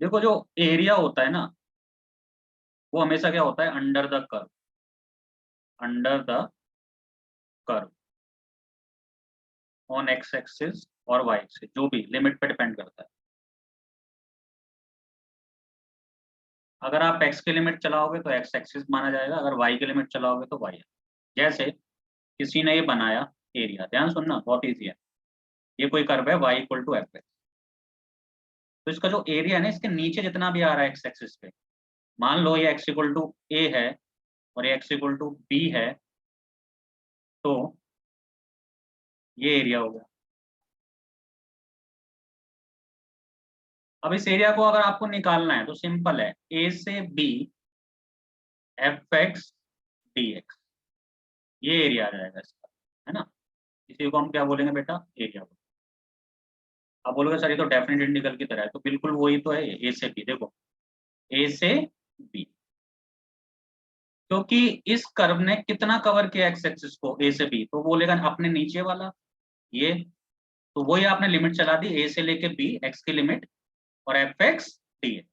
देखो जो एरिया होता है ना, वो हमेशा क्या होता है, under the curve, under the curve on x axis और वाई एक्सिस, जो भी लिमिट पे डिपेंड करता है। अगर आप x की लिमिट चलाओगे तो x एक्सिस माना जाएगा, अगर y की लिमिट चलाओगे तो y। जैसे किसी ने ये बनाया एरिया, ध्यान सुनना बहुत ईजी है। ये कोई कर्व है y इक्वल टू एफ, तो इसका जो एरिया है ना, इसके नीचे जितना भी आ रहा है x एक्सिस पे, मान लो ये x इक्वल टू a है और ये x इक्वल टू b है, तो ये एरिया हो गया। अब इस एरिया को अगर आपको निकालना है तो सिंपल है, a से b F x d x, ये एरिया आ जाएगा इसका, है ना। इसी को हम क्या बोलेंगे बेटा, एरिया बोलेंगे। आप बोलोगे सर ये तो डेफिनेट इंटीग्रल की तरह है, तो बिल्कुल वही तो है, ए से बी। देखो ए से बी, क्योंकि इस कर्व ने कितना कवर किया एक्स एक्सिस को, ए से बी, तो बोलेगा अपने नीचे वाला ये, तो वही आपने लिमिट चला दी, ए से लेके बी, एक्स की लिमिट, और एफ एक्स डी एक्स।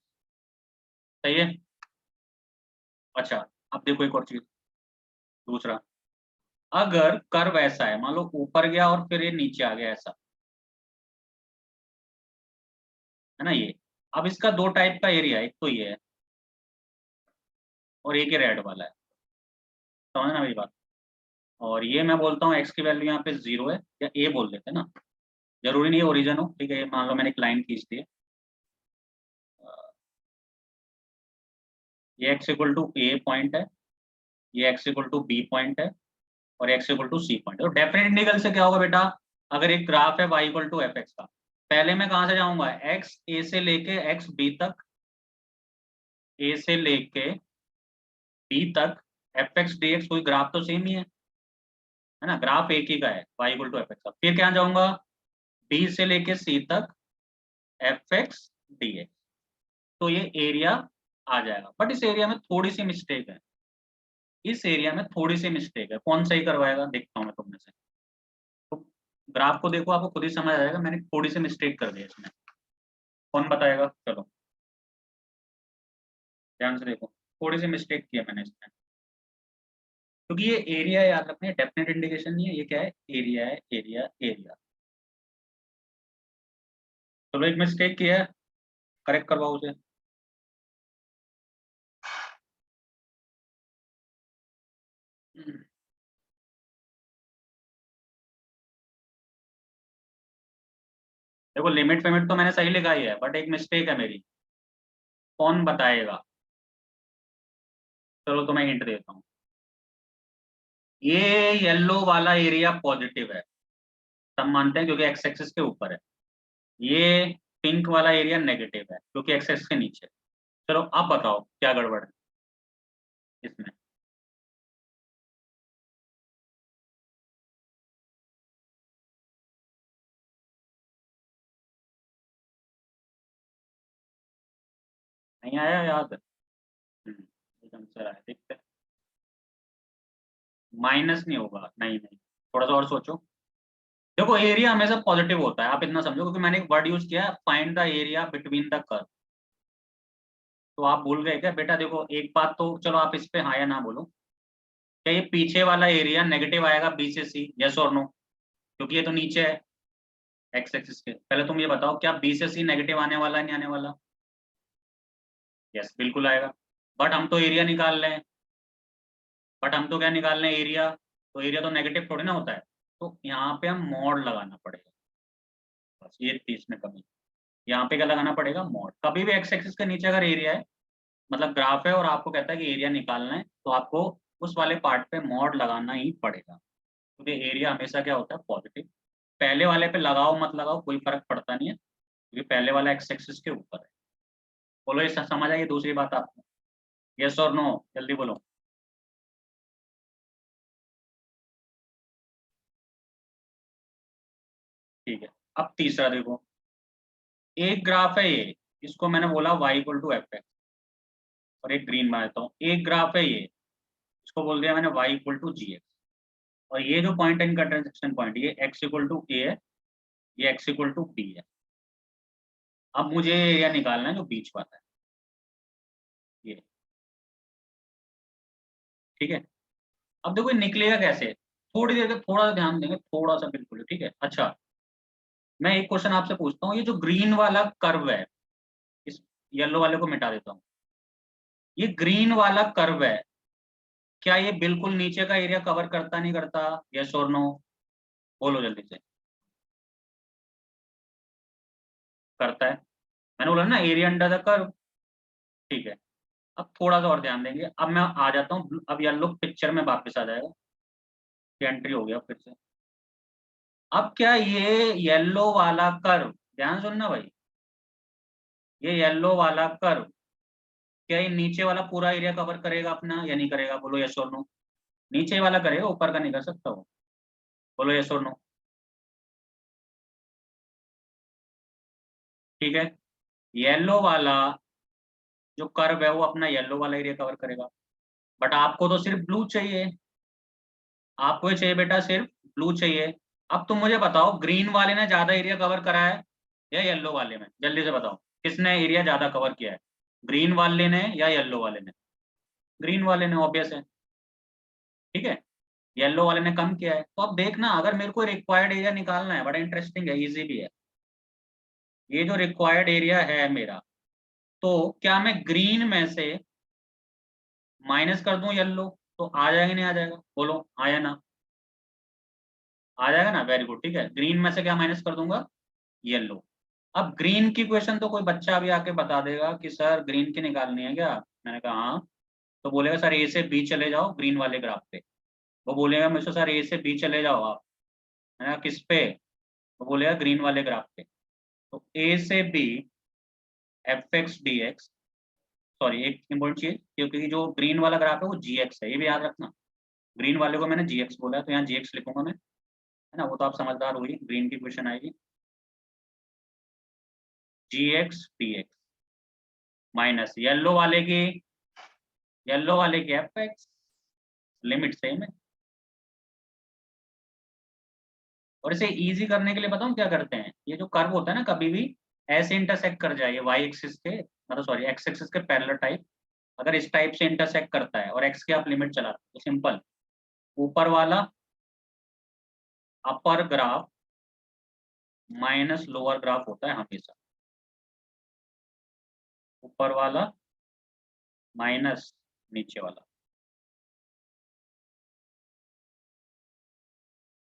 सही है। अच्छा, अब देखो एक और चीज, दूसरा, अगर कर्व ऐसा है, मान लो ऊपर गया और फिर ये नीचे आ गया ऐसा, है ना ये। अब इसका दो टाइप का एरिया है, एक तो ये है और एक ही रेड वाला है, समझ ना मेरी बात। और ये मैं बोलता हूँ एक्स की वैल्यू यहाँ पे 0 है, या ए बोल देते हैं ना, जरूरी नहीं है ओरिजिन हो, ठीक है। मान लो मैंने एक लाइन खींच दी है, ये x equal to A point है, ये x equal to B point है, और x equal to C point है। तो डेफिनेट इंटीग्रल से क्या होगा बेटा, अगर एक ग्राफ है y equal to f x का, पहले मैं कहाँ से जाऊंगा, एक्स ए से लेके एक्स बी तक, ए से लेके बी तक, एफ एक्स डी एक्स, कोई ग्राफ तो सेम ही है ना, ग्राफ एक ही का है y equal to f x का। फिर क्या जाऊंगा, बी से लेके सी तक, एफ एक्स डी एक्स, तो ये एरिया आ जाएगा। बट इस एरिया में थोड़ी सी मिस्टेक है, इस एरिया में थोड़ी सी मिस्टेक है, कौन सही करवाएगा देखता हूँ मैं तुमने से। तो ग्राफ को देखो, आपको खुद ही समझ आ जाएगा, मैंने थोड़ी सी मिस्टेक कर दी है इसमें। कौन बताएगा, चलो ध्यान से देखो, थोड़ी सी मिस्टेक की है मैंने इसमें, क्योंकि ये एरिया याद रखना है, डेफिनेट इंडिकेशन नहीं है, ये क्या है, एरिया है, एरिया एरिया। चलो एक मिस्टेक की है, करेक्ट करवाओ उसे। देखो लिमिट फेमिट तो मैंने सही लिखाई है, बट एक मिस्टेक है मेरी, कौन बताएगा। चलो तो मैं हिंट देता हूँ, ये येलो वाला एरिया पॉजिटिव है, सब मानते हैं क्योंकि एक्स एक्सिस के ऊपर है। ये पिंक वाला एरिया नेगेटिव है क्योंकि एक्स एक्सिस के नीचे है। चलो आप बताओ क्या गड़बड़ है इसमें। नहीं आया याद, एकदम से आया, देखते हैं। माइनस नहीं होगा, नहीं नहीं, थोड़ा सा और सोचो। देखो एरिया हमेशा पॉजिटिव होता है, आप इतना समझो, क्योंकि मैंने एक वर्ड यूज किया, find the area between the curve. तो आप भूल गए क्या बेटा, देखो एक बात तो चलो आप इस पे हाँ या ना बोलो, क्या ये पीछे वाला एरिया नेगेटिव आएगा बी से सी, यस और नो, क्योंकि ये तो नीचे है एक्स एक्सिस के। पहले तुम ये बताओ, क्या बी से सी नेगेटिव आने वाला है, नहीं आने वाला। यस बिल्कुल आएगा, बट हम तो एरिया निकाल रहे हैं, बट हम तो क्या निकाल रहे हैं, एरिया, तो एरिया तो नेगेटिव थोड़ी ना होता है। तो यहाँ पे हम मॉड लगाना पड़ेगा, बस ये थी इसमें कमी। यहाँ पे क्या लगाना पड़ेगा, मॉड। कभी भी एक्स एक्सिस के नीचे अगर एरिया है, मतलब ग्राफ है और आपको कहता है कि एरिया निकालना है, तो आपको उस वाले पार्ट पे मॉड लगाना ही पड़ेगा, क्योंकि एरिया हमेशा क्या होता है, पॉजिटिव। पहले वाले पे लगाओ मत लगाओ कोई फर्क पड़ता नहीं है, क्योंकि पहले वाला एक्स एक्सिस के ऊपर है। बोलो ये समझ आई दूसरी बात आपको, यस और नो, जल्दी बोलो। ठीक है, अब तीसरा देखो, एक ग्राफ है ये, इसको मैंने बोला y equal to f x, और एक ग्रीन बनाता हूँ। एक ग्राफ है ये, इसको बोल दिया मैंने y equal to g x, और ये जो पॉइंट है इनका ट्रांजेक्शन पॉइंट, ये एक्स इक्वल टू ए है, ये एक्स इक्वल टू बी है। अब मुझे एरिया निकालना है जो बीच वाला है, ये, ठीक है। अब देखो ये निकलेगा कैसे, थोड़ी देर के थोड़ा सा ध्यान देंगे, थोड़ा सा बिल्कुल, ठीक है। अच्छा, मैं एक क्वेश्चन आपसे पूछता हूँ, ये जो ग्रीन वाला कर्व है, इस येलो वाले को मिटा देता हूँ, ये ग्रीन वाला कर्व है, क्या ये बिल्कुल नीचे का एरिया कवर करता नहीं करता, यस और नो, बोलो जल्दी से। करता है, मैंने बोला ना एरिया अंडर द कर्व, ठीक है। अब थोड़ा सा और ध्यान देंगे, अब मैं आ जाता हूँ, अब येलो पिक्चर में वापस आ जाएगा, एंट्री हो गया फिर से। अब क्या ये येलो वाला कर्व, ध्यान सुनना भाई, ये येलो वाला कर्व क्या ये नीचे वाला पूरा एरिया कवर करेगा अपना या नहीं करेगा, बोलो यस और नो। नीचे वाला करेगा, ऊपर का नहीं कर सकता वो, बोलो यस और नो। ठीक है, येलो वाला जो कर्व है वो अपना येलो वाला एरिया कवर करेगा, बट आपको तो सिर्फ ब्लू चाहिए, आपको ही चाहिए बेटा, सिर्फ ब्लू चाहिए। अब तुम मुझे बताओ, ग्रीन वाले ने ज्यादा एरिया कवर करा है या येलो वाले में, जल्दी से बताओ, किसने एरिया ज्यादा कवर किया है, ग्रीन वाले ने या येलो वाले ने। ग्रीन वाले ने, ऑब्वियस है, ठीक है। येलो वाले ने कम किया है, तो अब देखना, अगर मेरे को रिक्वायर्ड एरिया निकालना है, बड़ा इंटरेस्टिंग है, इजी भी है, ये जो रिक्वायर्ड एरिया है मेरा, तो क्या मैं ग्रीन में से माइनस कर दूं येलो, तो आ जाएगा नहीं आ जाएगा, बोलो आया ना, आ जाएगा ना, वेरी गुड, ठीक है। ग्रीन में से क्या माइनस कर दूंगा, येलो। अब ग्रीन की क्वेश्चन तो कोई बच्चा भी आके बता देगा कि सर ग्रीन की निकालनी है क्या, मैंने कहा हाँ, तो बोलेगा सर ए से बी चले जाओ ग्रीन वाले ग्राफ पे, वो बोलेगा मुझसे सर ए से बी चले जाओ आप, मैंने कहा किस पे, वो बोलेगा ग्रीन वाले ग्राफ पे। तो ए से B f x d x, sorry एक इम्पोर्टेंट चीज, क्योंकि जो ग्रीन वाला ग्राफ है वो जी एक्स है, ये भी याद रखना, ग्रीन वाले को मैंने जी एक्स बोला है, तो यहाँ जी एक्स लिखूंगा मैं, है ना, वो तो आप समझदार हुई, ग्रीन की क्वेश्चन आएगी, g x d x minus yellow वाले की एफ एक्स, लिमिट सेम है। और इसे इजी करने के लिए बताऊं क्या करते हैं, ये जो कर्व होता है ना, कभी भी ऐसे इंटरसेक्ट कर जाए, वाई एक्सिस के, मतलब सॉरी एक्स एक्सिस के पैरेलल टाइप, अगर इस टाइप से इंटरसेक्ट करता है और एक्स की आप लिमिट चलाते हो, तो सिंपल, ऊपर वाला अपर ग्राफ माइनस लोअर ग्राफ होता है हमेशा, ऊपर वाला माइनस नीचे वाला,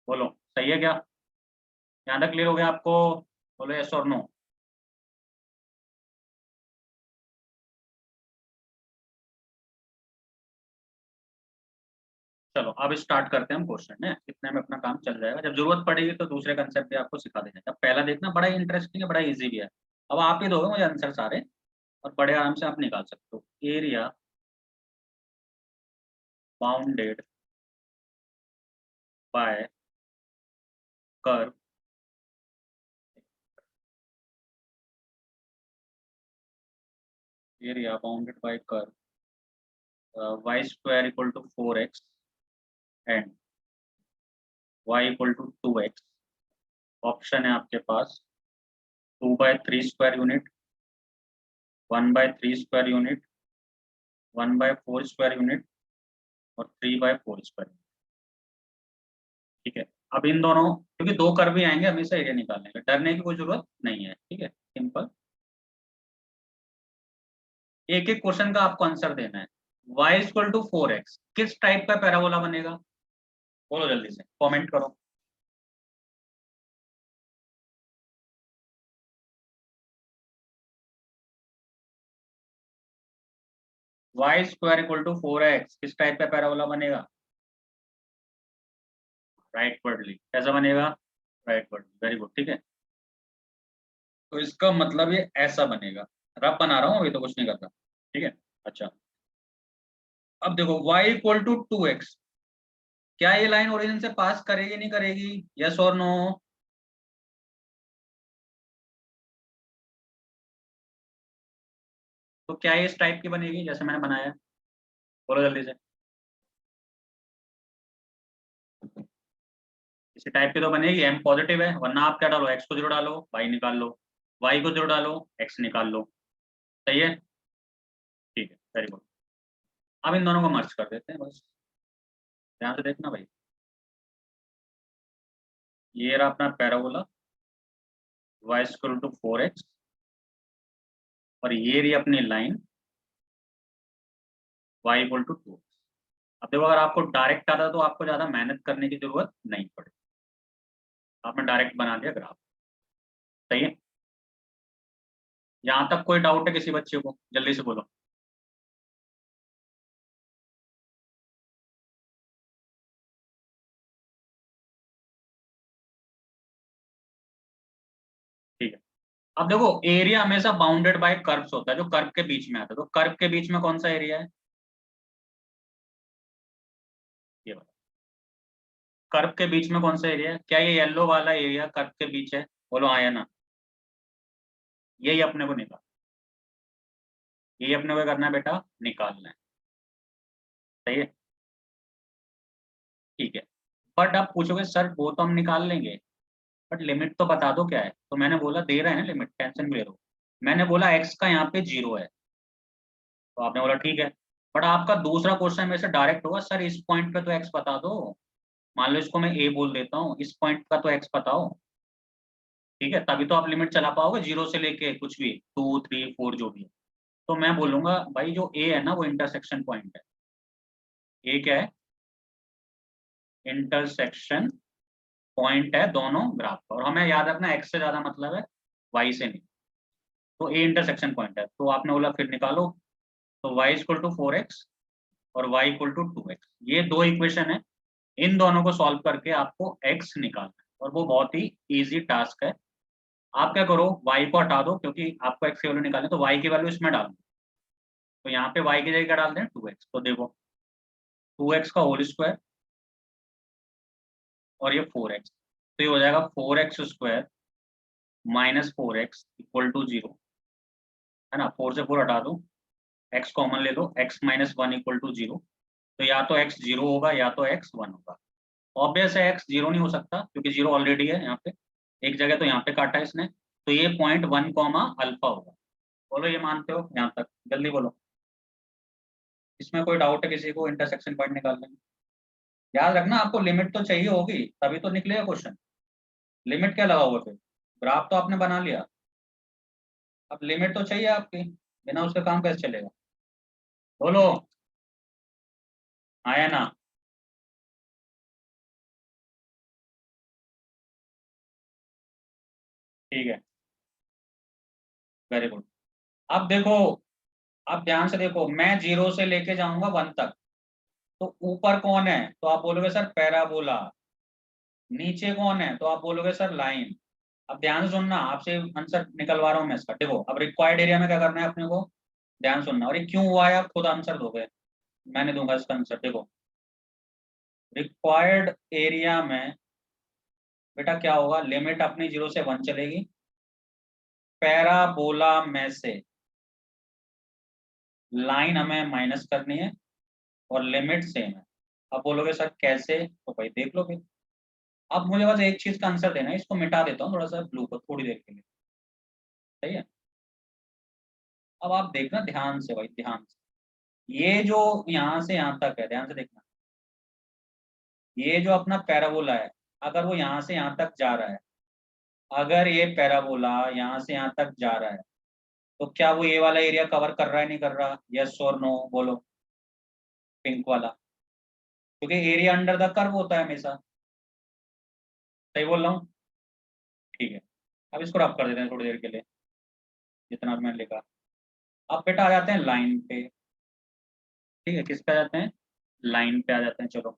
बोलो सही है क्या, यहाँ तक क्लियर हो गया आपको, बोलो यस और नो। चलो अब स्टार्ट करते हैं हम क्वेश्चन, है इतने में अपना काम चल जाएगा, जब जरूरत पड़ेगी तो दूसरे कंसेप्ट भी आपको सिखा देंगे, अब पहला देखना बड़ा इंटरेस्टिंग है, बड़ा इजी भी है। अब आप ही दोगे मुझे आंसर सारे, और बड़े आराम से आप निकाल सकते हो। Area bounded by curve, area bounded by curve, y square equal to 4x and y equal to 2x, option है आपके पास 2/3 square unit, 1/3 square unit, 1/4 square unit और 3/4 स्क्वायर, ठीक है। अब इन दोनों, क्योंकि दो कर्व भी आएंगे हमेशा एरिया निकालने का, डरने की कोई जरूरत नहीं है, ठीक है, सिंपल, एक एक क्वेश्चन का आपको आंसर देना है। y इक्वल टू 4x किस टाइप का पैराबोला बनेगा, बोलो जल्दी से, कमेंट करो। y square equal to 4x किस टाइप का पैराबोला बनेगा, राइट वर्डली, कैसा बनेगा, राइट वर्डली, वेरी गुड, ठीक है। तो इसका मतलब ये ऐसा बनेगा, रफ बना रहा हूँ अभी तो कुछ नहीं करता, ठीक है। अच्छा, अब देखो y इक्वल टू 2x, क्या ये लाइन ओरिजिन से पास करेगी नहीं करेगी, यस और नो, तो क्या ये इस टाइप की बनेगी जैसे मैंने बनाया है, बोलो जल्दी से, इसी टाइप की तो बनेगी, m पॉजिटिव है, वरना आप क्या डालो, x को 0 डालो, y निकाल लो, y को 0 डालो, x निकाल लो। सही है, ठीक है, वेरी गुड। अब इन दोनों को मर्ज कर देते हैं बस, ध्यान से देखना भाई। ये रहा अपना parabola y equal to 4x, और ये रही अपनी लाइन y इक्वल टू 2। अब देखो, अगर आपको डायरेक्ट आता तो आपको ज्यादा मेहनत करने की जरूरत नहीं पड़े, आपने डायरेक्ट बना दिया ग्राफ। सही है, यहाँ तक कोई डाउट है किसी बच्चे को? जल्दी से बोलो। ठीक है, अब देखो एरिया हमेशा बाउंडेड बाय कर्व्स होता है, जो कर्व के बीच में आता है। तो कर्व के बीच में कौन सा एरिया है? ये वाला। कर्व के बीच में कौन सा एरिया है? क्या ये येलो वाला एरिया कर्व के बीच है? बोलो हाँ या ना। यही अपने को निकाल, यही अपने को करना है बेटा, निकालना है। सही है, ठीक है। बट आप पूछोगे सर वो तो हम निकाल लेंगे, बट लिमिट तो बता दो क्या है। तो मैंने बोला दे रहे हैं ना लिमिट, टेंशन ले लो। मैंने बोला एक्स का यहाँ पे 0 है, तो आपने बोला ठीक है। बट आपका दूसरा क्वेश्चन मेरे से डायरेक्ट होगा, सर इस पॉइंट पे तो एक्स बता दो। मान लो इसको मैं ए बोल देता हूँ, इस पॉइंट का तो एक्स बताओ। ठीक है, तभी तो आप लिमिट चला पाओगे 0 से लेके कुछ भी 2 3 4 जो भी है। तो मैं बोलूंगा भाई जो ए है ना वो इंटरसेक्शन पॉइंट है। ए क्या है? इंटरसेक्शन पॉइंट है दोनों ग्राफ का। और हमें याद रखना एक्स से ज्यादा मतलब है वाई से नहीं। तो ए इंटरसेक्शन पॉइंट है, तो आपने बोला फिर निकालो। तो y इक्वल टू 4x और y इक्वल टू 2x, ये दो इक्वेशन है। इन दोनों को सॉल्व करके आपको x निकालना है, और वो बहुत ही इजी टास्क है। आप क्या करो, y को हटा दो, क्योंकि आपको x की वैल्यू निकालनी, तो y की वैल्यू इसमें डाल दो। तो यहाँ पे y की जगह क्या डाल दें? 2x। तो देखो 2x का होल स्क्वायर और ये 4x, तो ये हो जाएगा 4x square minus 4x equal to 0, है ना। 4 से 4 हटा दो, x कॉमन ले लो, x माइनस 1 इक्वल टू 0। तो या तो x 0 होगा या तो x 1 होगा। ऑब्वियस है x 0 नहीं हो सकता, क्योंकि 0 ऑलरेडी है यहाँ पे, एक जगह तो यहाँ पे काटा है इसने। तो ये पॉइंट 1 कॉमा अल्फा होगा। बोलो ये मानते हो यहाँ तक? जल्दी बोलो। इसमें कोई डाउट है किसी को इंटरसेक्शन पॉइंट निकालने में? याद रखना आपको लिमिट तो चाहिए होगी, तभी तो निकलेगा क्वेश्चन। लिमिट क्या लगा हुआ फिर? ग्राफ तो आपने बना लिया, अब लिमिट तो चाहिए आपकी, बिना उसके काम कैसे चलेगा? बोलो आया ना। ठीक है, वेरी गुड। अब देखो, अब ध्यान से देखो, मैं 0 से लेके जाऊंगा 1 तक। तो ऊपर कौन है? तो आप बोलोगे सर पैराबोला। नीचे कौन है? तो आप बोलोगे सर लाइन। अब ध्यान से सुनना, आपसे आंसर निकलवा रहा हूँ मैं इसका। देखो अब रिक्वायर्ड एरिया में क्या करना है अपने को, ध्यान सुनना। और ये क्यों हुआ है आप खुद आंसर दोगे, मैंने दूंगा इसका आंसर। देखो रिक्वायर्ड एरिया में बेटा क्या होगा, लिमिट अपनी 0 से 1 चलेगी, पैराबोला में से लाइन हमें माइनस करनी है, और लिमिट सेम है। अब बोलोगे सर कैसे, तो भाई देख लो फिर। अब मुझे बस एक चीज का आंसर देना है, इसको मिटा देता हूँ थोड़ा सा ब्लू को थोड़ी देर के लिए। सही है, अब आप देखना ध्यान से भाई, ध्यान से। ये जो यहाँ से यहाँ तक है, ध्यान से देखना। ये जो अपना पैराबोला है, अगर वो यहाँ से यहाँ तक जा रहा है, अगर ये पैराबोला यहाँ से यहाँ तक जा रहा है, तो क्या वो ये वाला एरिया कवर कर रहा है नहीं कर रहा? यस और नो बोलो, पिंक वाला। क्योंकि एरिया अंडर द कर्व होता है हमेशा। सही बोल रहा हूँ? ठीक है, अब इसको रब कर देते हैं थोड़ी देर के लिए, जितना भी मैंने लिखा। अब बेटा आ जाते हैं लाइन पे। ठीक है, किस पे आ जाते हैं? लाइन पे आ जाते हैं। चलो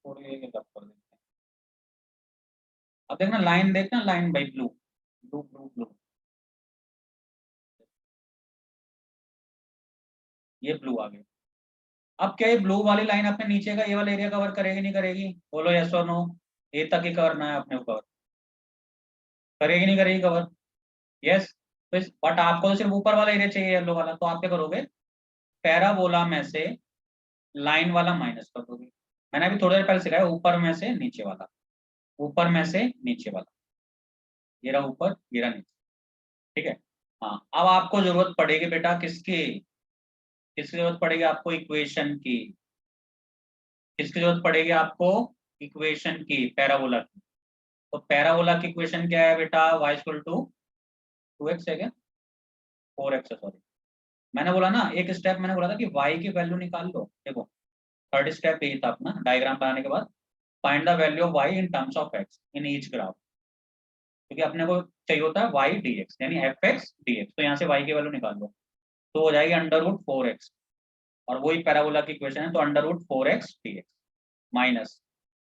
थोड़ी देर के लिए रब कर देते हैं। अब देखना लाइन, देखना लाइन भाई, ब्लू ब्लू ब्लू ब्लू, ये ब्लू आ गई। अब क्या ये ब्लू वाली लाइन अपने नीचे का ये वाला एरिया कवर करेगी नहीं करेगी? बोलो यस और नो। ए तक ही करना है अपने को कवर, करेगी नहीं करेगी कवर? यस। तो इस बट आपको तो सिर्फ ऊपर वाला एरिया चाहिए येलो वाला, तो आप क्या करोगे, पैराबोला में से लाइन वाला माइनस कर दोगे। मैंने अभी थोड़ी देर पहले सिखाया, ऊपर में से नीचे वाला, ऊपर में से नीचे वाला। ये रहा ऊपर, ये रहा नीचे। ठीक है। हाँ, अब आपको जरूरत पड़ेगी बेटा किसकी, किसकी जरूरत पड़ेगी आपको, इक्वेशन की। किसकी जरूरत पड़ेगी आपको, इक्वेशन की, पैराबोला की। तो पैराबोला की इक्वेशन क्या है बेटा, y इक्वल टू 2x है क्या, 4x है सॉरी। मैंने बोला ना, एक स्टेप मैंने बोला था कि y की वैल्यू निकाल लो। देखो थर्ड स्टेप यही था अपना, डायग्राम बनाने के बाद find the value of y in terms of x in each graph. क्योंकि अपने को चाहिए होता है y dx यानी fx dx, तो यहाँ से y की वैल्यू निकाल लो, तो हो जाएगी अंडर रूट 4x। और वही पैराबोला की इक्वेशन है, तो under root 4x dx minus,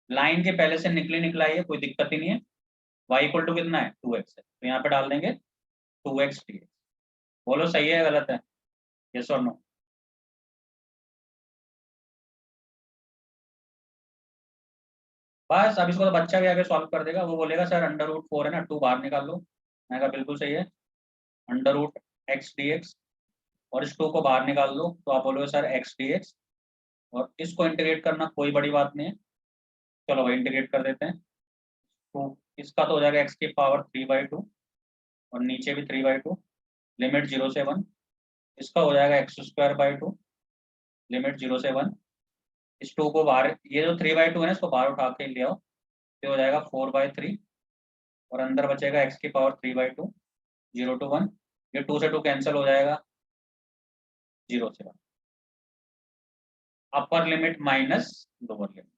line के पहले से निकली निकला है, कोई दिक्कत ही नहीं है। y इक्वल टू कितना है, 2x है, तो यहाँ पे डाल देंगे 2x dx। बोलो सही है गलत है, यस और नो। बस अब इसको तो बच्चा भी आगे सॉल्व कर देगा, वो बोलेगा सर अंडर रूट 4 है ना, 2 बाहर निकाल लो। मैंने कहा बिल्कुल सही है, under root x d x, और इस 2 को बाहर निकाल लो, तो आप बोलोगे सर एक्स डी एक्स, और इसको इंटीग्रेट करना कोई बड़ी बात नहीं है। चलो भाई इंटीग्रेट कर देते हैं। तो इसका तो हो जाएगा एक्स की पावर 3/2, और नीचे भी 3/2, लिमिट 0 से 1। इसका हो जाएगा x²/2, लिमिट 0 से 1। इस 2 को बाहर, ये जो 3/2 है ना, इसको बाहर उठा के ले आओ, ये हो जाएगा 4/3, और अंदर बचेगा एक्स की पावर 3/2, 0 to 1। ये 2 से 2 कैंसिल हो जाएगा, 0 से 1। Upper limit minus lower limit,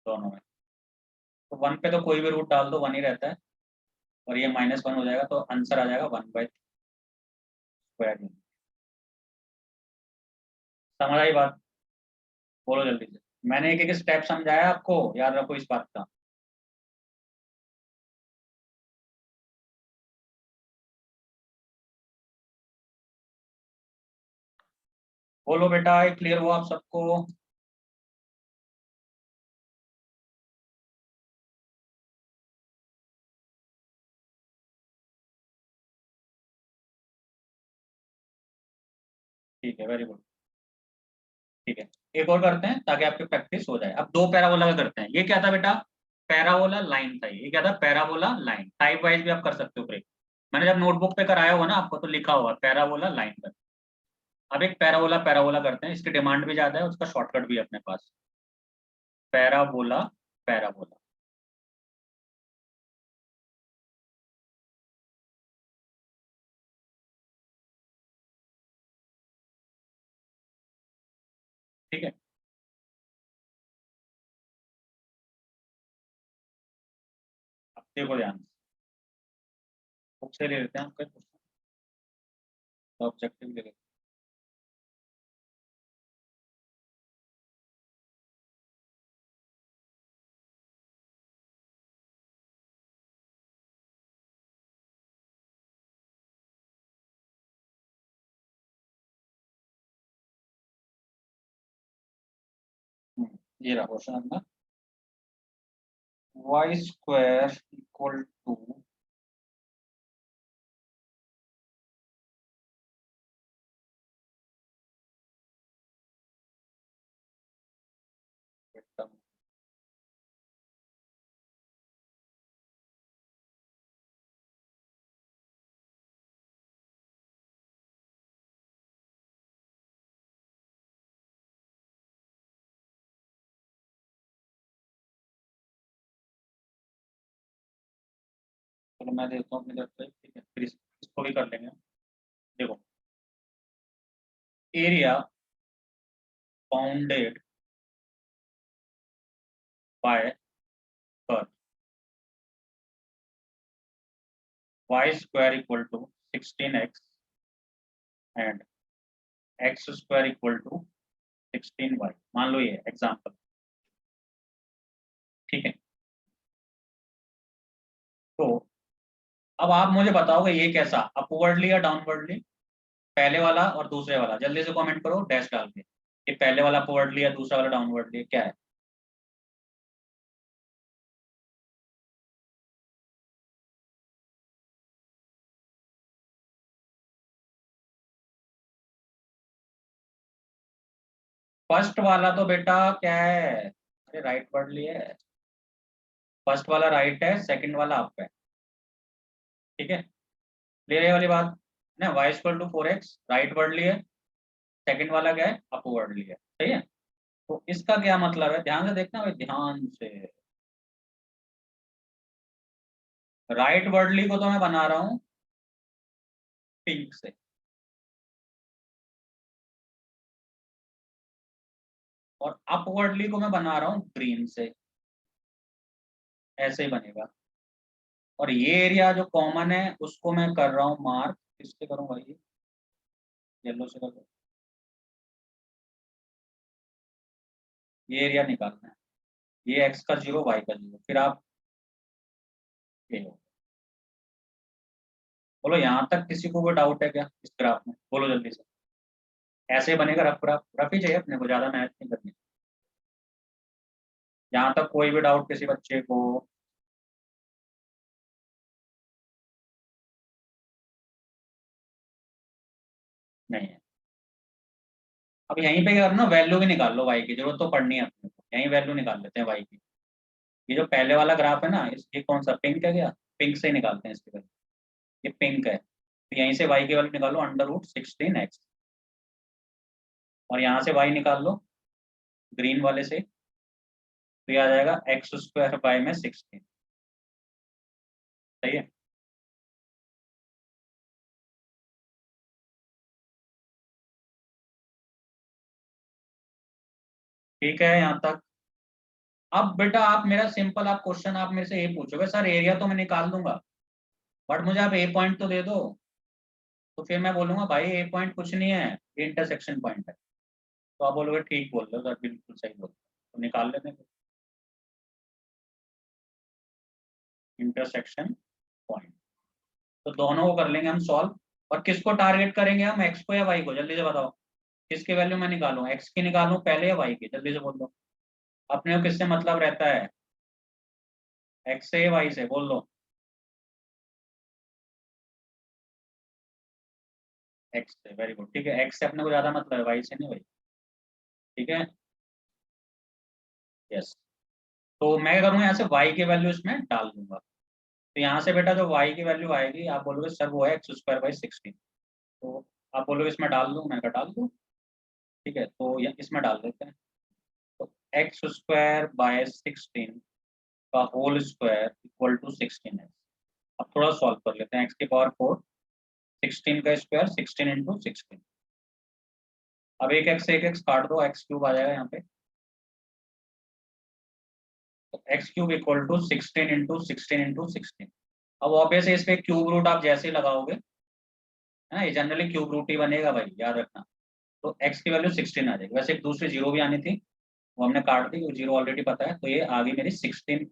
दोनों में। तो 1 पे तो कोई भी रूट डाल दो 1 ही रहता है, और ये -1 हो जाएगा, तो आंसर आ जाएगा 1/2। समझ आई बात, बोलो जल्दी से। मैंने एक एक स्टेप समझाया आपको, याद रखो इस बात का। बोलो बेटा, क्लियर हुआ आप सबको। ठीक है, वेरी गुड। ठीक है, एक और करते हैं ताकि आपकी प्रैक्टिस हो जाए। अब दो पैराबोला का करते हैं। ये क्या था बेटा, पैराबोला लाइन था। ये क्या था, पैराबोला लाइन। टाइप वाइज भी आप कर सकते हो ब्रेक, मैंने जब नोटबुक पे कराया होगा ना आपको, तो लिखा होगा पैराबोला लाइन पर। अब एक पैराबोला पैराबोला करते हैं, इसकी डिमांड भी ज्यादा है, उसका शॉर्टकट भी है अपने पास। Parabola parabola. ठीक है, अब देखो ध्यान से, बुक से ले लेते हैं आपका क्वेश्चन, ऑब्जेक्टिव ले लेते हैं। ये रहा क्वेश्चन अपना, y² इक्वल टू, चलो मैं देता हूँ अपनी तरफ से, ठीक है, फिर इसको भी कर लेंगे। देखो, area bounded by curve y² equal to 16x and x² equal to 16y, मान लो ये एग्जांपल। ठीक है, तो अब आप मुझे बताओगे ये कैसा, अपवर्डली या डाउनवर्डली, पहले वाला और दूसरे वाला। जल्दी से कमेंट करो डैश डाल के, कि पहले वाला अपवर्डली या दूसरा वाला डाउनवर्डली, क्या है। फर्स्ट वाला तो बेटा क्या है, अरे राइट वर्डली है। फर्स्ट वाला राइट है, सेकंड वाला अप है, ठीक है, क्लियर है वाली बात ना। y equal to 4x rightwardly है, सेकंड वाला क्या है, अपवर्डली है, सही है। तो इसका क्या मतलब है, ध्यान से देखना भाई, ध्यान से। राइट वर्डली को तो मैं बना रहा हूं पिंक से, और अपवर्डली को मैं बना रहा हूं ग्रीन से, ऐसे ही बनेगा। और ये एरिया जो कॉमन है उसको मैं कर रहा हूं मार्क, किससे करूं भाई, येलो से कर, ये एरिया निकालना है, ये x का 0 y का 0, फिर आप ये हो। बोलो यहाँ तक किसी को कोई डाउट है क्या इस ग्राफ में, बोलो जल्दी से। ऐसे बनेगा रफ ग्राफ, रफ ही चाहिए अपने को, ज्यादा मेहनत नहीं करनी। यहाँ तक कोई भी डाउट किसी बच्चे को, नहीं है। अब यहीं पे क्या करना, वैल्यू भी निकाल लो y की, जरूरत तो पड़नी है अपने को, यहीं वैल्यू निकाल लेते हैं y की। ये जो पहले वाला ग्राफ है ना, ये कौन सा पिंक है क्या, पिंक से ही निकालते हैं इसकी वैल्यू, ये पिंक है, तो यहीं से y की वैल्यू निकालो √16x, और यहाँ से y निकाल लो ग्रीन वाले से, तो ये आ जाएगा x² बाय में 16, सही है। ठीक है यहाँ तक। अब बेटा आप मेरा सिंपल, आप क्वेश्चन आप मेरे से ये पूछोगे, सर एरिया तो मैं निकाल दूंगा बट मुझे आप ए पॉइंट तो दे दो, तो फिर मैं बोलूंगा भाई ए पॉइंट कुछ नहीं है, इंटरसेक्शन पॉइंट है। तो आप बोलोगे ठीक बोल रहे हो सर, बिल्कुल सही बोल रहे हो, तो निकाल लेते हैं इंटरसेक्शन पॉइंट। तो दोनों को कर लेंगे हम सॉल्व, और किसको टारगेट करेंगे हम, एक्स को या वाई को, जल्दी से बताओ। किसकी वैल्यू मैं निकालूं, एक्स की निकालूं पहले या वाई की, जल्दी से बोल दो। अपने को किससे मतलब रहता है, एक्स से या वाई से, बोल दो। एक्स से, वेरी गुड, ठीक है, एक्स से अपने को ज्यादा मतलब है, वाई से नहीं भाई, ठीक है, यस। तो मैं क्या करूंगा, यहाँ से y की वैल्यू इसमें डाल दूंगा, तो यहाँ से बेटा जो y की वैल्यू आएगी, आप बोलोगे सर वो है x² बाई 16, तो आप बोलोगे इसमें डाल दूं, मैं कहा डाल दूं, ठीक है, तो ये इसमें डाल देते हैं। तो x² बाय 16 का होल स्क्वायर इक्वल टू 16 है। अब थोड़ा सॉल्व कर लेते हैं, x⁴ 16 का स्क्वायर 16 × 16। अब एक एक्स काट दो, x³ आ जाएगा यहाँ पे, तो x³ इक्वल टू 16 × 16 × 16। अब ऑब्वियस है, इस पे क्यूब रूट आप जैसे ही लगाओगे, है ना, ये जनरली क्यूब रूट ही बनेगा भाई, याद रखना। तो x की वैल्यू 16 आ जाएगी, वैसे एक दूसरी जीरो भी आनी थी, वो हमने काट दी, वो जीरो ऑलरेडी पता है, तो ये आ गई मेरी 16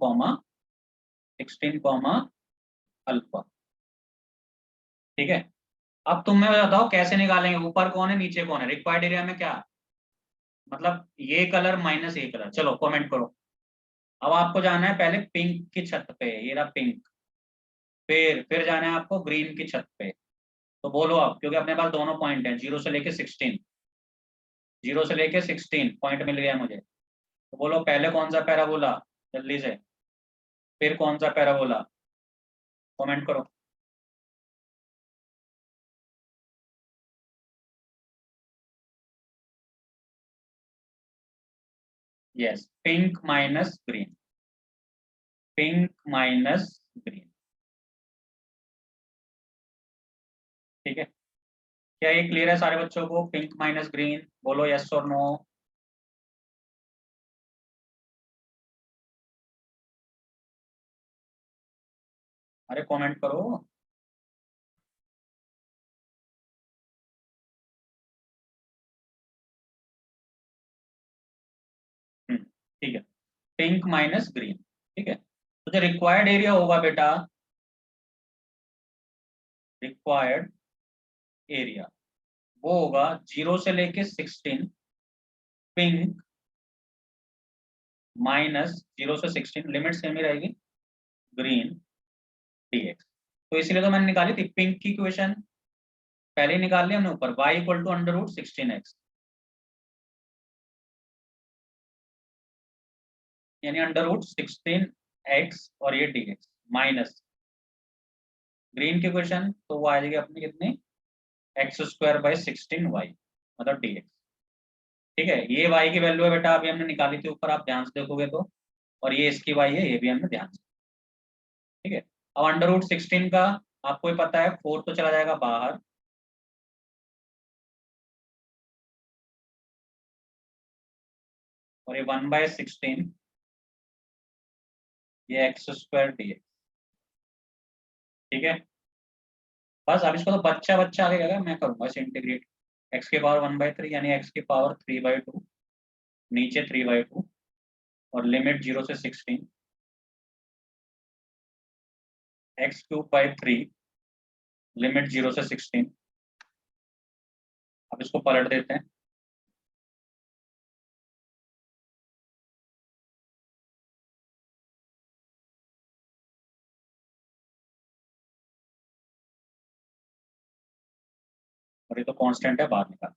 कॉमा अल्फा, ठीक है। अब तुम मैं बताओ कैसे निकालेंगे, ऊपर कौन है नीचे कौन है, रिक्वायर्ड एरिया में क्या, मतलब ये कलर माइनस ये कलर, चलो कमेंट करो। अब आपको जाना है पहले पिंक की छत पे, ये रहा पिंक, फिर जाना है आपको ग्रीन की छत पे। तो बोलो आप, क्योंकि अपने पास दोनों पॉइंट हैं, 0 से लेके 16 पॉइंट मिल गया मुझे, तो बोलो पहले कौन सा पैराबोला, जल्दी से, फिर कौन सा पैराबोला, कमेंट करो। Yes, pink minus green, pink minus green, ठीक है। क्या ये क्लियर है सारे बच्चों को, पिंक माइनस ग्रीन, बोलो यस और नो। अरे कमेंट करो। ठीक है, पिंक माइनस ग्रीन, ठीक है। तो जो रिक्वायर्ड एरिया होगा बेटा, रिक्वायर्ड एरिया वो होगा 0 से लेके 16 पिंक माइनस 0 से 16, लिमिट सेम ही रहेगी, ग्रीन dx। तो इसलिए तो मैंने निकाली थी पिंक की इक्वेशन, पहले ही निकाल लिया हमने ऊपर, y इक्वल टू √16x, यानी √16 एक्स और ये डी एक्स माइनस ग्रीन की क्वेश्चन, तो वो आ जाएगी अपनी कितनी, एक्स स्क्वायर बाई 16y मतलब डी एक्स। ठीक है, ये y की वैल्यू है बेटा, अभी हमने निकाली थी ऊपर, आप ध्यान से देखोगे तो, और ये इसकी y है, ये भी हमने ध्यान से। ठीक है, अब अंडर रूट 16 का आपको ही पता है, 4 तो चला जाएगा बाहर, और ये 1/16 ये एक्स स्क्वायर डी एक्स। ठीक है, बस अब इसको तो बच्चा बच्चा आगे जाएगा, मैं करूंगा इसे इंटीग्रेट, एक्स की पावर 1/3 यानी एक्स की पावर 3/2, नीचे 3/2, और लिमिट 0 से 16, x³/3 लिमिट 0 से 16। अब इसको पलट देते हैं, और ये तो कांस्टेंट है, बाहर निकाल।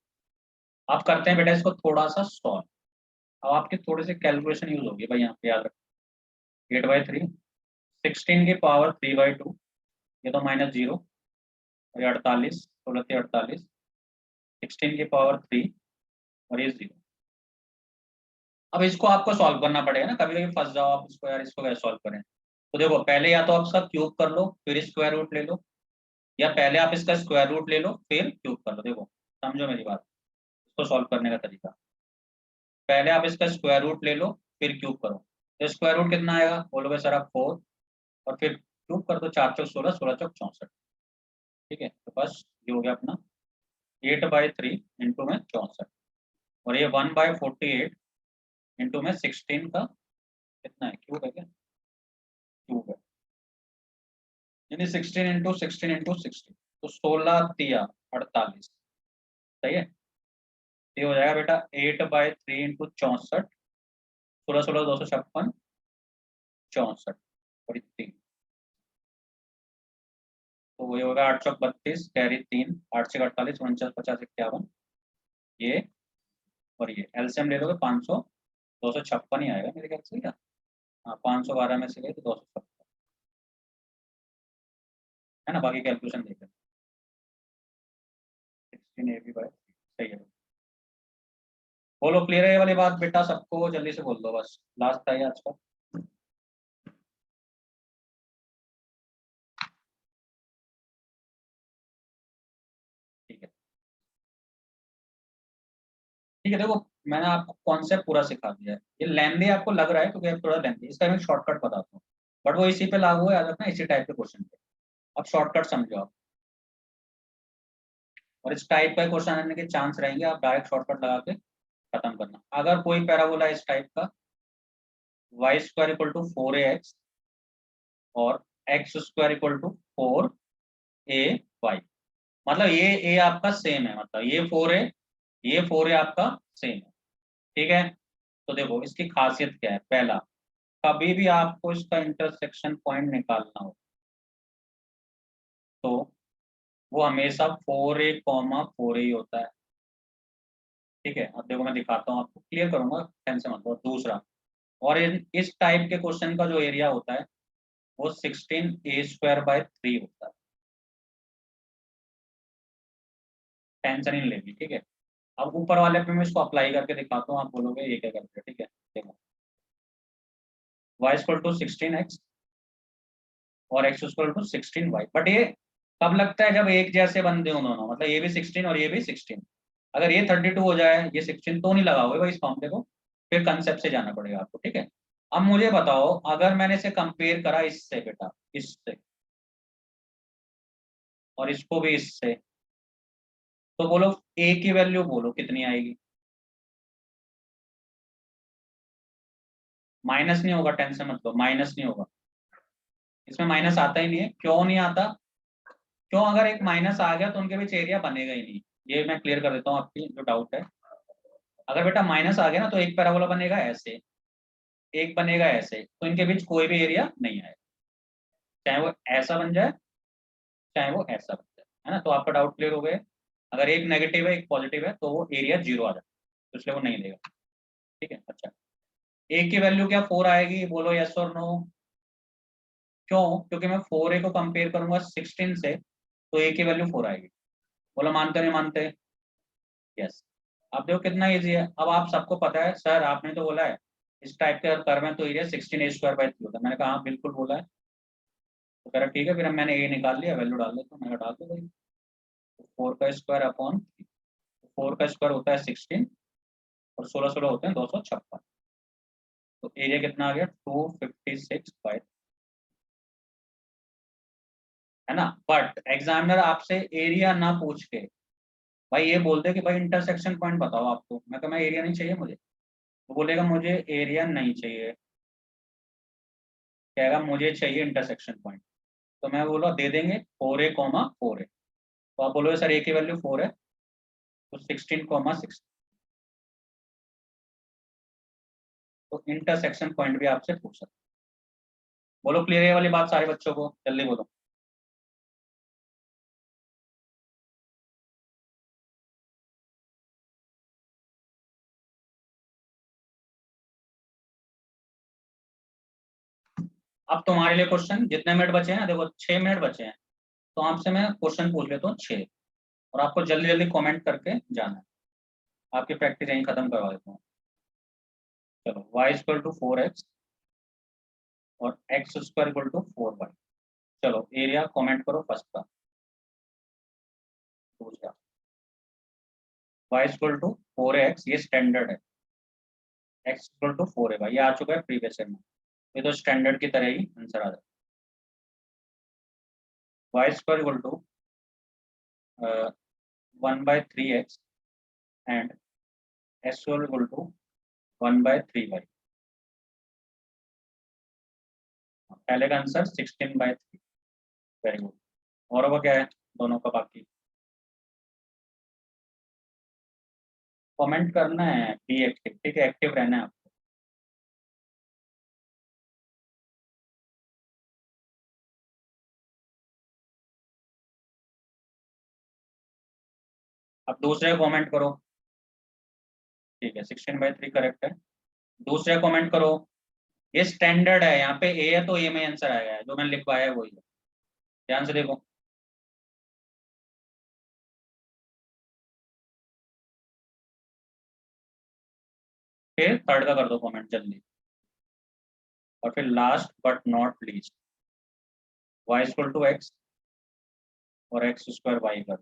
आप करते हैं बेटा इसको थोड़ा सा सॉल्व, अब आपके थोड़े से कैलकुलेशन यूज होगी भाई, यहाँ पे याद रखो, 8/3, 16 की पावर 3/2, ये तो -0, और ये 48, 16 × 48, 16 की पावर 3, और ये 0। अब इसको आपको सॉल्व करना पड़ेगा ना, कभी कभी फंस जाओ आप इसको, यार इसको कैसे सॉल्व करें, तो देखो पहले या तो आप इसका क्यूब कर लो फिर स्क्वायर रूट ले लो, या पहले आप इसका स्क्वायर रूट ले लो फिर क्यूब कर लो। देखो समझो मेरी बात, इसको सॉल्व करने का तरीका, पहले आप इसका स्क्वायर रूट ले लो फिर क्यूब करो, तो स्क्वायर रूट कितना आएगा, बोलोगे सर आप 4, और फिर क्यूब कर दो, 4×4 = 16, 16×4 = 64। ठीक है, तो बस ये हो गया अपना 8/3 इंटू में 64, और ये 1/48 इंटू में 16 का कितना है, क्यूब है क्या, क्यूब है, यानी 16 इंटू 16 इंटू 16, तो 16×3 = 48। सही है, ये हो जाएगा बेटा 8/3 इंटू 64, 16 16 256, 64 और 3, तो वही होगा 832 कैरी 3, 8×6 = 48, 49 50 51, ये और ये एलसीएम ले लोगे 500, 256 ही आएगा मेरे ख्याल से, क्या हाँ 512 में से गए तो 256 है ना, बाकी कैलकुलेशन देख लें, 16 AB/3 सही है। बोलो क्लियर है ये वाली बात बेटा, सबको जल्दी से बोल दो, बस लास्ट है आज का। ठीक है, ठीक है, देखो मैंने आपको कॉन्सेप्ट पूरा सिखा दिया है, ये लेंदी आपको लग रहा है क्योंकि आप थोड़ा लेंदी, इसका मैं शॉर्टकट बताता हूँ, बट वो इसी पे लागू है, याद रखना इसी टाइप के क्वेश्चन पे, अब शॉर्टकट समझो आप, और इस टाइप का क्वेश्चन आने के चांस रहेंगे, आप डायरेक्ट शॉर्टकट लगा के खत्म करना। अगर कोई पैराबोला इस टाइप का y² = 4ax और x² = 4ay, मतलब ये a आपका सेम है, मतलब ये 4a, ये 4a आपका सेम है। ठीक है, तो देखो इसकी खासियत क्या है, पहला, कभी भी आपको इसका इंटरसेक्शन पॉइंट निकालना हो तो वो हमेशा 4a, 4a ही होता है। ठीक है, अब देखो मैं दिखाता हूँ आपको, क्लियर करूंगा, टेंशन मत लो। दूसरा, और इस टाइप के क्वेश्चन का जो एरिया होता है वो 16a² / 3 होता है, टेंशन ही नहीं लेनी। ठीक है, अब ऊपर वाले पे मैं इसको अप्लाई करके दिखाता हूँ, आप बोलोगे ये क्या करते हैं। ठीक है, देखो y = 16x और x² = 16y, बट ये कब लगता है, जब एक जैसे बनते हो दोनों, मतलब ये भी 16 और ये भी 16, अगर ये 32 हो जाए ये 16 तो नहीं लगा होगा इस फॉर्मूले को, फिर कंसेप्ट से जाना पड़ेगा आपको। ठीक है, अब मुझे बताओ अगर मैंने इसे कंपेयर करा इससे बेटा, इससे, और इसको भी इससे, तो बोलो a की वैल्यू बोलो कितनी आएगी, माइनस नहीं होगा, टेंशन मत लो, माइनस नहीं होगा, इसमें माइनस आता ही नहीं है। क्यों नहीं आता, क्यों, अगर एक माइनस आ गया तो उनके बीच एरिया बनेगा ही नहीं, ये मैं क्लियर कर देता हूँ आपकी जो डाउट है। अगर बेटा माइनस आ गया ना तो एक पैराबोला बनेगा ऐसे, एक बनेगा ऐसे, तो इनके बीच कोई भी एरिया नहीं आएगा, चाहे वो ऐसा बन जाए चाहे वो ऐसा बन जाए, है ना। तो आपका डाउट क्लियर हो गया, अगर एक नेगेटिव है एक पॉजिटिव है तो वो एरिया 0 आ जाता है, तो इसलिए वो नहीं देगा। ठीक है, अच्छा, ए की वैल्यू क्या 4 आएगी, बोलो यस और नो, क्यों? क्योंकि मैं 4a को कंपेयर करूंगा 16 से, तो a की वैल्यू 4 आएगी। बोला मानते नहीं मानते? यस। अब देखो कितना इजी है। अब आप सबको पता है सर, आपने तो बोला है इस टाइप के कर्व में तो एरिया 16a² 3 होता है। मैंने कहा हाँ बिल्कुल बोला है। तो कह रहा ठीक है, फिर हम मैंने a निकाल लिया, वैल्यू डाल देता हूँ। मैंने कहा डाल दो भाई। 4 का स्क्वायर अपॉन 4 का स्क्वायर होता है 16, और 16 16 होते हैं 256। तो एरिया कितना आ गया? 256 बाई, है ना। बट एग्जामिनर आपसे एरिया ना पूछ के भाई ये बोलते कि भाई इंटरसेक्शन पॉइंट बताओ आपको, मैं कहा मैं एरिया नहीं चाहिए मुझे, तो बोलेगा मुझे एरिया नहीं चाहिए, कहेगा मुझे चाहिए इंटरसेक्शन पॉइंट। तो मैं बोला दे देंगे 4a, 4a। तो आप बोलोगे सर a की वैल्यू 4 है, तो 16, 6। तो इंटरसेक्शन पॉइंट भी आपसे पूछ सकते। बोलो क्लियर है ये वाली बात सारे बच्चों को, जल्दी बोलो। अब तुम्हारे लिए क्वेश्चन, जितने मिनट बचे हैं ना, देखो 6 मिनट बचे हैं, तो आपसे मैं क्वेश्चन पूछ लेता हूँ 6, और आपको जल्दी जल्दी कमेंट करके जाना है। आपकी प्रैक्टिस यहीं खत्म करवा देता हूँ। चलो y=4x और x²=4y। चलो एरिया कमेंट करो फर्स्ट का। दूसरा y=4x, ये स्टैंडर्ड है। x=4 है भाई, ये आ चुका है प्रीवियस ईयर में, ये तो स्टैंडर्ड की तरह ही आंसर आ जाए। y² = 1/3x and s²= 1/3y। पहले का आंसर 16/3। Very good. और वो क्या है दोनों का बाकी? कमेंट करना है, बी एक्टिव, ठीक है, एक्टिव रहना है आपको। अब दूसरे कमेंट करो। ठीक है 16/3 करेक्ट है। दूसरे कमेंट करो। ये स्टैंडर्ड है, यहाँ पे ए है तो ए में आंसर आएगा, जो मैंने लिखवाया है वही है। ध्यान से देखो। फिर थर्ड का कर दो कमेंट जल्दी। और फिर last but not least, y=x और x² y कर,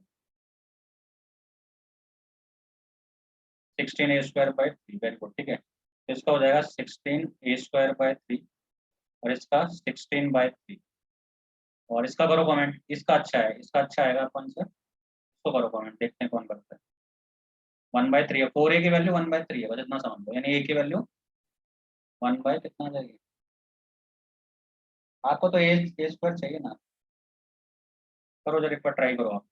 16a² 3। वेरी गुड, ठीक है। तो इसका हो जाएगा 16a² 3, और इसका 16/3। और इसका करो कमेंट, इसका अच्छा है, इसका अच्छा आएगा अपन से। इसको करो कमेंट, देखते हैं कौन करता है। 1/3 है, 4a की वैल्यू 1/3 है, बस इतना समझ लो, यानी a की वैल्यू 1 बाय कितना आ जाएगी। आपको तो a² चाहिए ना। करो जरा एक बार ट्राई करो आप।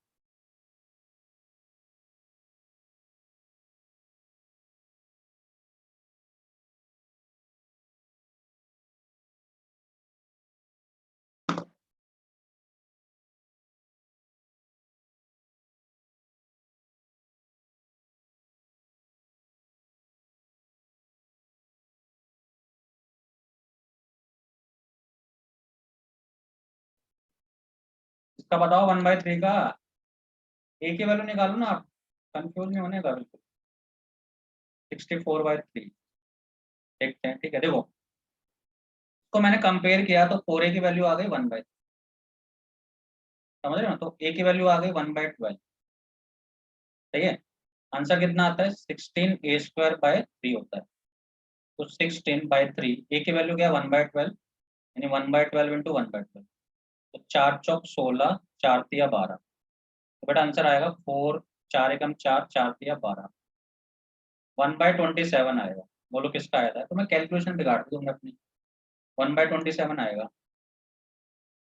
इसका बताओ 1/3 का a की वैल्यू निकालो ना आप, कंफ्यूज नहीं होने का बिल्कुल। 64/3 देखते हैं, ठीक है। देखो तो मैंने कंपेयर किया तो 4a की वैल्यू आ गई 1/3, समझ रहे हो ना, तो a की वैल्यू आ गई 1/12। सही है। आंसर कितना आता है? 16a² 3 होता है। तो 16/3, a की वैल्यू क्या है? 1/12, यानी 1/12 इंटू 1/12। तो 4×4 = 16, 4×3 = 12। तो बेटा आंसर आएगा 4, 4 × 4, 4×3 = 12, 1/27 आएगा। बोलो किसका आया था? तो मैं कैलकुलेशन बिगाड़ दूंगा अपनी। 1/27 आएगा।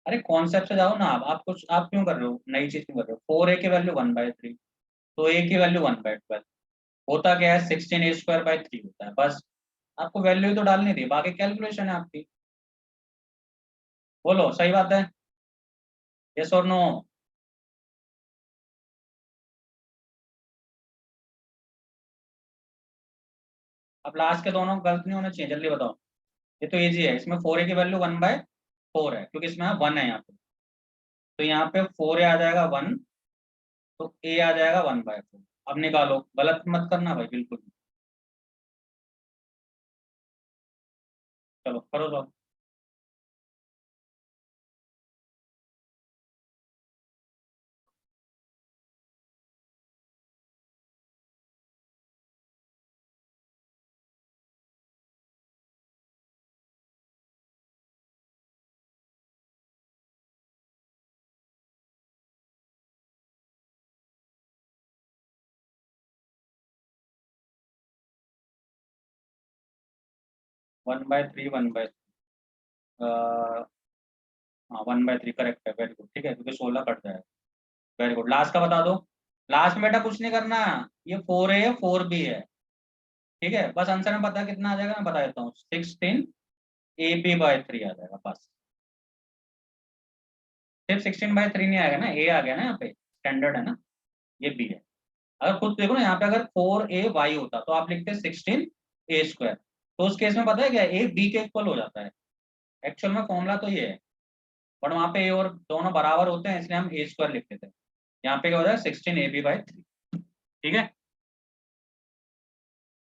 अरे कॉन्सेप्ट से जाओ ना आप कुछ, आप क्यों कर रहे हो, नई चीज क्यों कर रहे हो? 4a की वैल्यू 1/3, तो a की वैल्यू 1/12 होता क्या है? 16a² 3 होता है, बस। आपको वैल्यू ही तो डालनी थी, बाकी कैलकुलेशन है आपकी। बोलो सही बात है, यस और नो? अब लास्ट के दोनों गलत नहीं होने चाहिए, जल्दी बताओ। ये तो इजी है, इसमें 4a की वैल्यू 1/12 4 है क्योंकि इसमें 1 है यहाँ पे, तो यहाँ पे 4 आ जाएगा 1, तो ए आ जाएगा 1/4। अब निकालो, गलत मत करना भाई बिल्कुल। चलो करो तो। 1/3 हाँ 1/3 करेक्ट है, वेरी गुड, ठीक है, क्योंकि 16 कट जाएगा। वेरी गुड, लास्ट का बता दो। लास्ट में बेटा कुछ नहीं करना, ये 4A है 4B है, ठीक है, बस आंसर में पता कितना आ जाएगा, मैं बता देता हूँ, 16AB/3 आ जाएगा बस। सिर्फ 16/3 नहीं आएगा ना, ए आ गया ना यहाँ पे, स्टैंडर्ड है ना, ये बी है। अगर खुद देखो ना यहाँ पे, अगर 4AY होता तो आप लिखते 16A², तो उस केस में पता है क्या, ए बी के इक्वल हो जाता है। एक्चुअल में फॉर्मूला तो ये है, बट वहाँ पे ए और दोनों बराबर होते हैं, इसलिए हम A² लिखते थे। यहाँ पे क्या हो जाएगा 16AB/3, ठीक है।